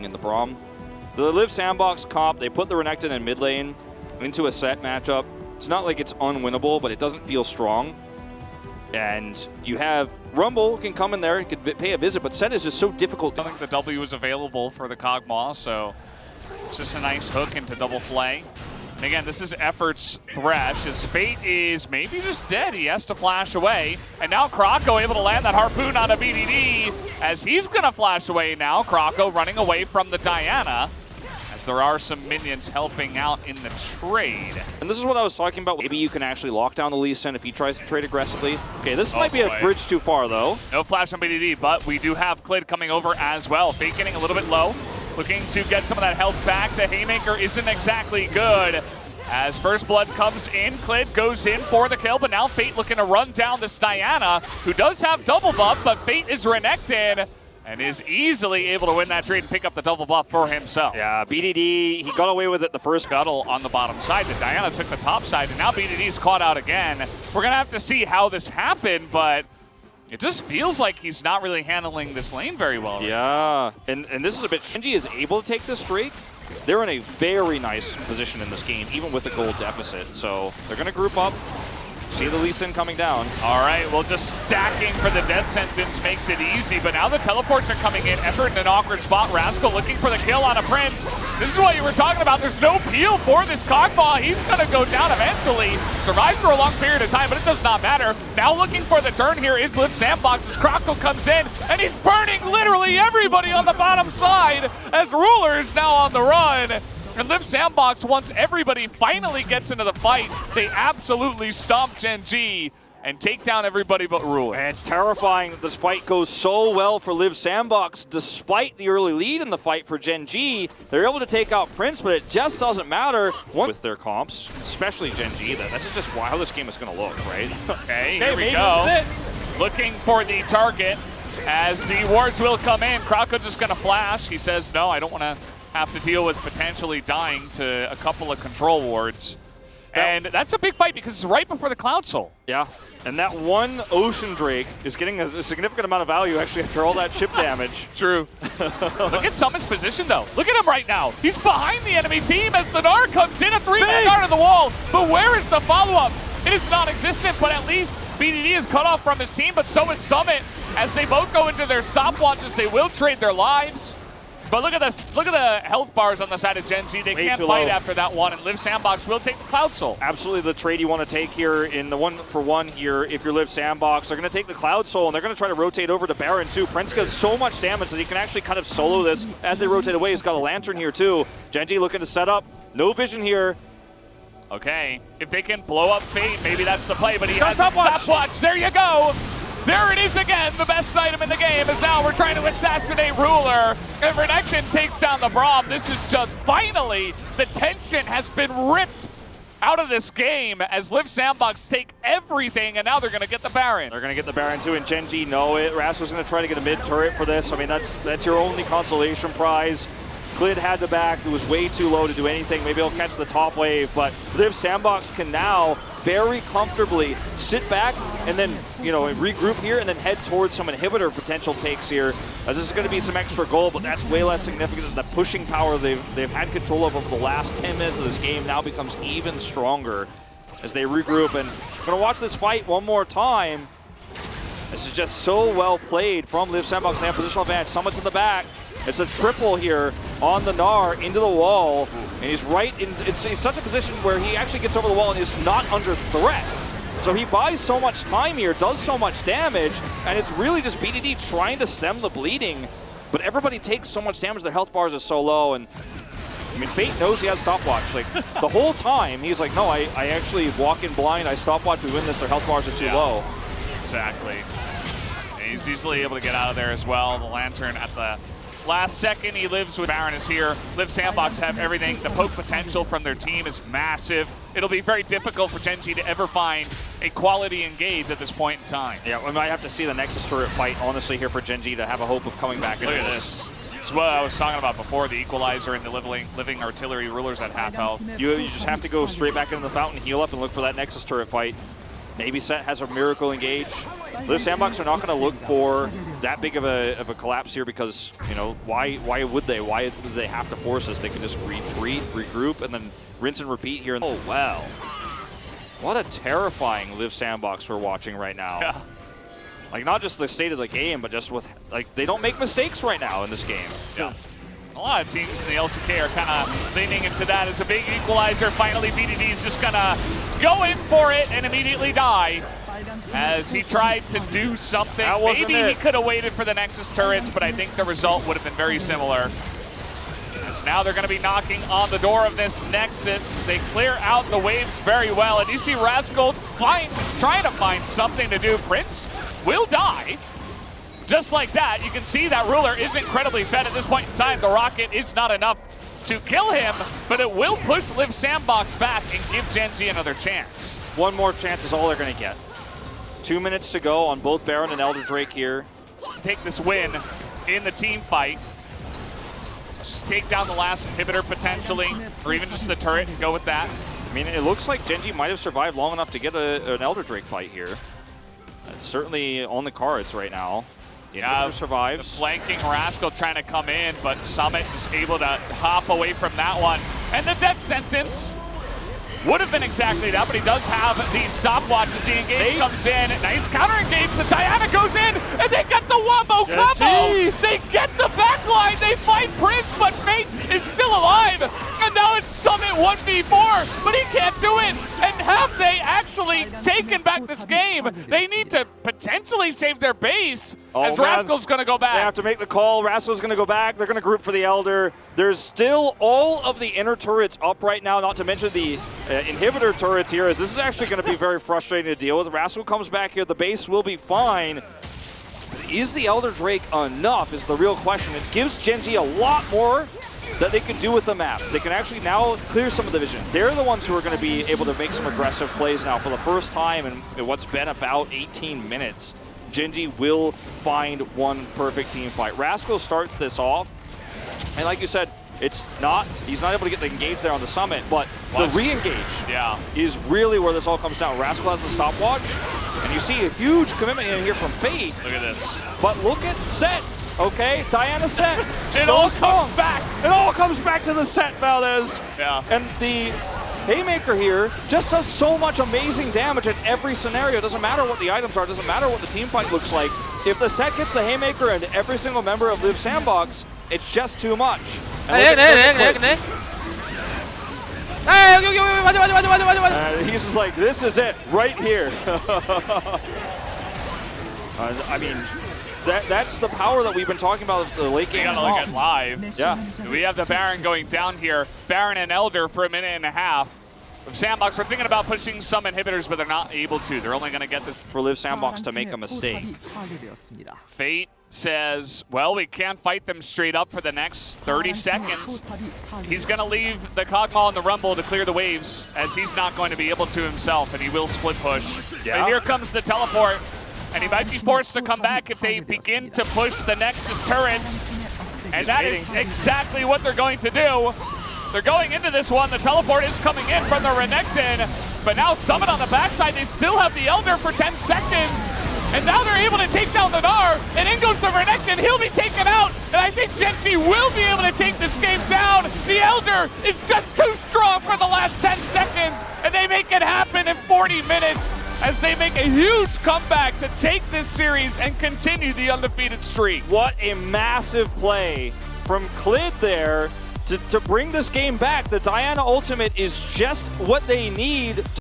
in the Braum. The LIIV Sandbox comp, they put the Renekton in mid lane into a set matchup. It's not like it's unwinnable, but it doesn't feel strong. And you have Rumble can come in there and can pay a visit, but set is just so difficult. I think the W is available for the Kog'Maw, so it's just a nice hook into double flay. And again, this is Effort's Thresh. His Fate is maybe just dead. He has to flash away. And now Kroko able to land that harpoon on a BDD as he's going to flash away now. Kroko running away from the Diana, as there are some minions helping out in the trade. And this is what I was talking about. Maybe you can actually lock down the Lee Sin if he tries to trade aggressively. Okay, this might be a bridge too far, though. No flash on BDD, but we do have Clid coming over as well. Fate getting a little bit low, looking to get some of that health back. The Haymaker isn't exactly good. As First Blood comes in, Clid goes in for the kill, but now Fate looking to run down this Diana, who does have double buff, but Fate is Renekton and is easily able to win that trade and pick up the double buff for himself. Yeah, BDD, he got away with it the first Scuttle on the bottom side. The Diana took the top side, and now BDD's caught out again. We're going to have to see how this happened, but it just feels like he's not really handling this lane very well. Yeah, and this is a bit... gen.g is able to take this streak. They're in a very nice position in this game, even with the gold deficit. So they're going to group up. See the Lee Sin coming down. All right, well, just stacking for the death sentence makes it easy, but now the teleports are coming in. Effort in an awkward spot. Rascal looking for the kill on a Prince. This is what you were talking about. There's no peel for this Kog'Maw. He's going to go down eventually. Survives for a long period of time, but it does not matter. Now looking for the turn here is LIIV Sandbox as Kroko comes in, and he's burning literally everybody on the bottom side as Ruler is now on the run. And LIIV Sandbox, once everybody finally gets into the fight, they absolutely stomp gen.g and take down everybody but Ruler. And it's terrifying that this fight goes so well for LIIV Sandbox. Despite the early lead in the fight for gen.g, they're able to take out Prince, but it just doesn't matter with their comps, especially gen.g. This is just how this game is going to look, right? Okay, here we go. Looking for the target as the wards will come in. Kroko just going to flash. He says, no, I don't want to have to deal with potentially dying to a couple of control wards. And that's a big fight because it's right before the Cloud Soul. Yeah, and that one Ocean Drake is getting a significant amount of value actually after all that chip damage. True. Look at Summon's position though. Look at him right now. He's behind the enemy team as the Gnar comes in, a 3-man guard on the wall. But where is the follow-up? It is non-existent, but at least BDD is cut off from his team, but so is Summit. As they both go into their stopwatches, they will trade their lives. But look at this. Look at the health bars on the side of gen.g. They can't fight after that one, and LIIV Sandbox will take the Cloud Soul. Absolutely the trade you want to take here in the 1-for-1 here if you're LIIV Sandbox. They're going to take the Cloud Soul, and they're going to try to rotate over to Baron too. Prince does so much damage that he can actually kind of solo this as they rotate away. He's got a Lantern here too. gen.g looking to set up. No vision here. Okay, if they can blow up Fate, maybe that's the play, but he has a stopwatch. There you go. There it is again. The best item in the game is now we're trying to assassinate Ruler. And Renekton takes down the Braum. This is just finally the tension has been ripped out of this game as LIIV Sandbox take everything, and now they're going to get the Baron. They're going to get the Baron too, and gen.g know it. Rascal's going to try to get a mid-turret for this. I mean, that's your only consolation prize. Clid had the back. It was way too low to do anything. Maybe he'll catch the top wave, but LIIV Sandbox can now very comfortably sit back and then, regroup here and then head towards some inhibitor potential takes here. As this is going to be some extra gold, but that's way less significant than the pushing power they've had control of over the last 10 minutes of this game now becomes even stronger as they regroup. And I'm going to watch this fight one more time. This is just so well played from LIIV Sandbox. They have positional advantage. Summit's in the back. It's a triple here on the Gnar into the wall, and he's right in. It's such a position where he actually gets over the wall and is not under threat. So he buys so much time here, does so much damage, and it's really just BDD trying to stem the bleeding. But everybody takes so much damage, their health bars are so low, and I mean, Fate knows he has stopwatch. Like the whole time, he's like, no, I actually walk in blind, I stopwatch, we win this, their health bars are too low. Exactly. And he's easily able to get out of there as well. The Lantern at the last second, he lives with Baron is here. LIIV Sandbox have everything. The poke potential from their team is massive. It'll be very difficult for gen.g to ever find a quality engage at this point in time. Yeah, we might have to see the Nexus turret fight, honestly, here for gen.g to have a hope of coming back. Look at this. This is what I was talking about before, the equalizer and the living artillery rulers at half health. You just have to go straight back into the fountain, heal up, and look for that Nexus turret fight. Maybe Set has a miracle engage. LIIV Sandbox are not going to look for that big of a collapse here because, you know, why would they? Why would they have to force us? They can just retreat, regroup, and then rinse and repeat here. Oh, wow. What a terrifying LIIV Sandbox we're watching right now. Yeah. Like, not just the state of the game, but just with, like, they don't make mistakes right now in this game. Yeah. A lot of teams in the LCK are kind of leaning into that as a big equalizer. Finally, BDD is just going to go in for it and immediately die as he tried to do something. Maybe he could have waited for the Nexus turrets, but I think the result would have been very similar. As now they're going to be knocking on the door of this Nexus. They clear out the waves very well, and you see Rascal trying to find something to do. Prince will die. Just like that, you can see that Ruler is incredibly fed at this point in time. The rocket is not enough to kill him, but it will push LIIV Sandbox back and give gen.g another chance. One more chance is all they're going to get. 2 minutes to go on both Baron and Elder Drake here. Let's take this win in the team fight. Let's take down the last inhibitor potentially, or even just the turret and go with that. I mean, it looks like gen.g might have survived long enough to get an Elder Drake fight here. It's certainly on the cards right now. Yeah, survives. The flanking Rascal trying to come in, but Summit is able to hop away from that one. And the death sentence would have been exactly that, but he does have the stopwatch as the engage comes in. Nice counter engage. The Diana goes in, and they get the wombo combo. They get the backline. They fight Prince, but Fate is still alive. And now it's Summit 1v4, but he can't do it. And have they actually taken back this game? They need to potentially save their base. As Rascal's going to go back. They have to make the call. Rascal's going to go back. They're going to group for the Elder. There's still all of the inner turrets up right now, not to mention the inhibitor turrets here, as this is actually going to be very frustrating to deal with. Rascal comes back here. The base will be fine. Is the Elder Drake enough is the real question. It gives gen.g a lot more that they can do with the map. They can actually now clear some of the vision. They're the ones who are going to be able to make some aggressive plays now for the first time in what's been about 18 minutes. gen.g will find one perfect team fight. Rascal starts this off, and like you said, he's not able to get the engage there on the Summit, but the re-engage is really where this all comes down. Rascal has the stopwatch, and you see a huge commitment in here from Fate. Look at this. But look at Set, okay? Diana Set. It all comes back. It all comes back to the Set, Valdez. Yeah. And the Haymaker here just does so much amazing damage in every scenario. It doesn't matter what the items are. It doesn't matter what the team fight looks like. If the Set gets the Haymaker and every single member of LIIV Sandbox, it's just too much. He's just like, this is it, right here. I mean, that's the power that we've been talking about the late game. You gotta look at LIIV. Yeah. We have the Baron going down here. Baron and Elder for a minute and a half. With Sandbox, we're thinking about pushing some inhibitors, but they're not able to. They're only gonna get this for LIIV Sandbox to make a mistake. Fate says, well, we can't fight them straight up for the next 30 seconds. He's gonna leave the Kog'Maw and the Rumble to clear the waves, as he's not going to be able to himself, and he will split push. Yeah. And here comes the teleport. And he might be forced to come back if they begin to push the Nexus turrets. And that is exactly what they're going to do. They're going into this one. The teleport is coming in from the Renekton. But now Summit on the backside, they still have the Elder for 10 seconds. And now they're able to take down the Gnar. And in goes the Renekton. He'll be taken out. And I think gen.g will be able to take this game down. The Elder is just too strong for the last 10 seconds. And they make it happen in 40 minutes. As they make a huge comeback to take this series and continue the undefeated streak. What a massive play from LIIV there to bring this game back. The Diana ultimate is just what they need.